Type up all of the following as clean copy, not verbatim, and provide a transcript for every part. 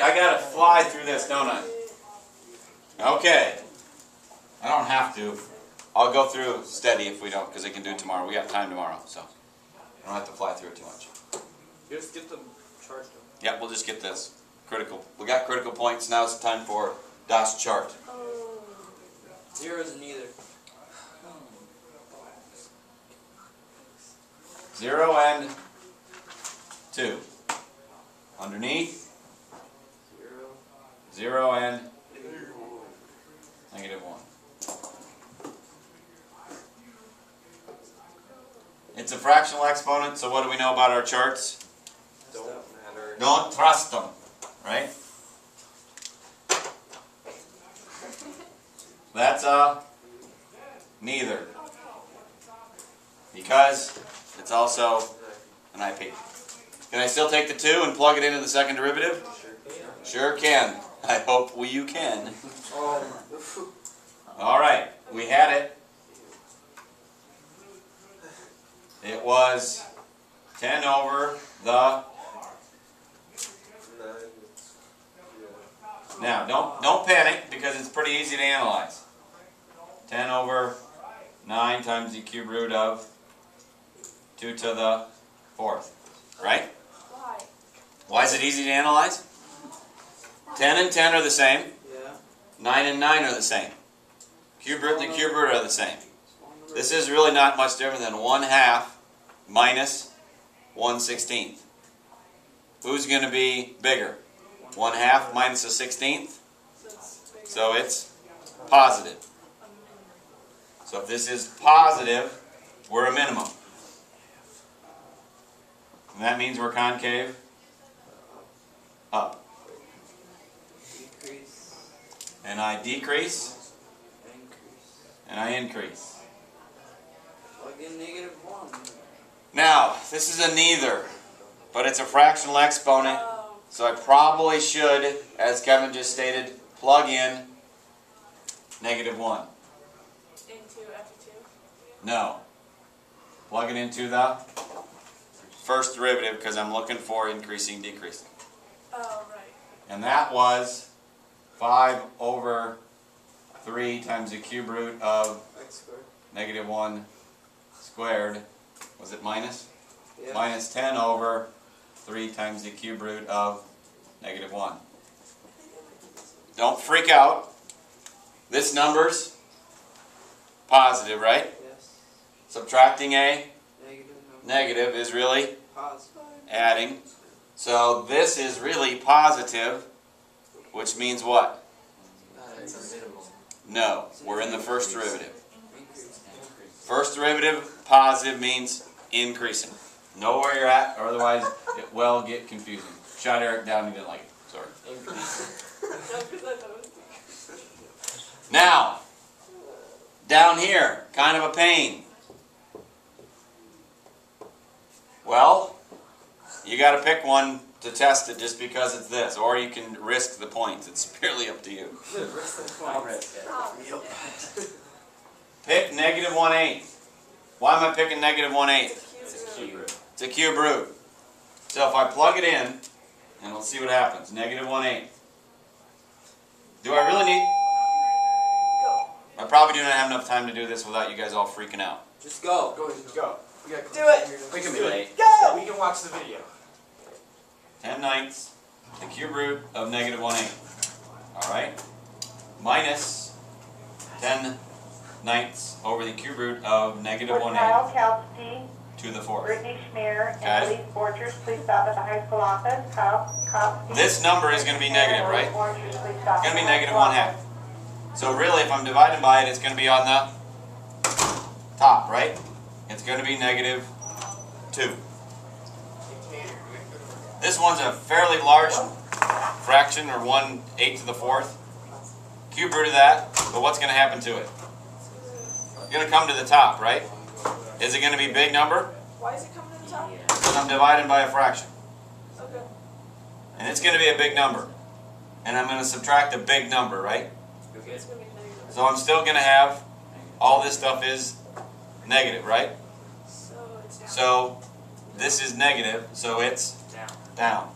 Alright, I gotta fly through this, don't I? Okay. I don't have to. I'll go through steady if we don't, because I can do it tomorrow. We got time tomorrow, so I don't have to fly through it too much. Just get the chart. Yep, we'll just get this. Critical. We got critical points. Now it's time for Das chart. Zeros and neither. 0 and 2. Underneath, 0 and -1. It's a fractional exponent, so what do we know about our charts? Don't matter. Don't trust them, right? That's neither. Because it's also an IP. Can I still take the 2 and plug it into the second derivative? Sure can. I hope you can. Alright, we had it. It was 10 over the... Now, don't panic, because it's pretty easy to analyze. 10 over 9 times the cube root of 2 to the 4th. Right? Why? Why is it easy to analyze? 10 and 10 are the same. Yeah. 9 and 9 are the same. Cube root and the cube root are the same. This is really not much different than 1/2 minus 1/16. Who's going to be bigger? 1/2 minus a 16th? So it's positive. So if this is positive, we're a minimum. And that means we're concave up. Decrease. And I decrease, Increase. and I increase. Plug in -1. Now, this is a neither, but it's a fractional exponent, so I probably should, as Kevin just stated, plug in -1. Into after 2? No. Plug it into the first derivative because I'm looking for increasing, decreasing. Oh, right. And that was 5 over 3 times the cube root of X squared. -1 squared. Was it minus? Yeah. Minus 10 over 3 times the cube root of -1. Don't freak out. This number's positive, right? Yes. Subtracting a Negative number. negative is really Positive. adding. So this is really positive, which means what? It's a minimum. No, we're in the first derivative. Increase. First derivative, positive, means increasing. Know where you're at, or otherwise it will get confusing. Shot Eric down, he didn't like it. Sorry. Now, down here, kind of a pain. Well, you got to pick one to test it just because it's this, or you can risk the points. It's purely up to you. Pick -1/8. Why am I picking -1/8? It's a cube root. So if I plug it in, and we'll see what happens. -1/8. Do I really need... I probably do not have enough time to do this without you guys all freaking out. Just go. Go ahead, go. We got Do it. We can Do be it. late. Go! We can watch the video. 10/9, the cube root of -1/8. Alright? Minus 10/9 over the cube root of -1/8 Kyle Kalski, to the 4th. Brittany Schmier, Okay. and Elise Borchers, please stop at the high school office. Kyle Kalski. This number is going to be negative, right? It's Borchers, please stop going to be at the high school -1/2. office. So really, if I'm dividing by it, it's going to be on the top, right? It's going to be -2. This one's a fairly large fraction, or 1/8 to the 4th. Cube root of that, but what's going to happen to it? It's going to come to the top, right? Is it going to be a big number? Why is it coming to the top? Because I'm dividing by a fraction. Okay. And it's going to be a big number. And I'm going to subtract a big number, right? It's going to be negative. So I'm still going to have, all this stuff is negative, right? So it's down. So this is negative, so it's Down. down.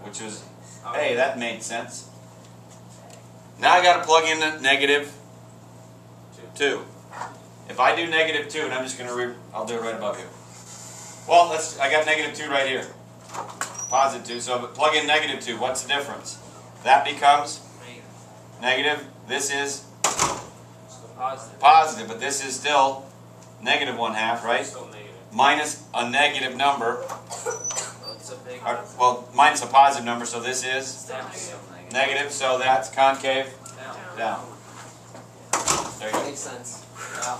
Which is Hey, that made sense. Now I got to plug in the negative 2. If I do negative 2, and I'm just going to I'll do it right above you. Well, I got negative 2 right here. Positive 2. So plug in negative 2. What's the difference? That becomes negative. This is positive, but this is still negative 1/2, right? Still negative. Minus a negative number. It's a big Well, minus a positive number, so this is down. negative, so that's concave down. There you go. Makes sense. Wow.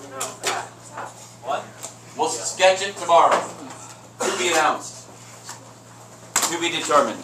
No, stop. What? We'll sketch it tomorrow. To be announced. To be determined.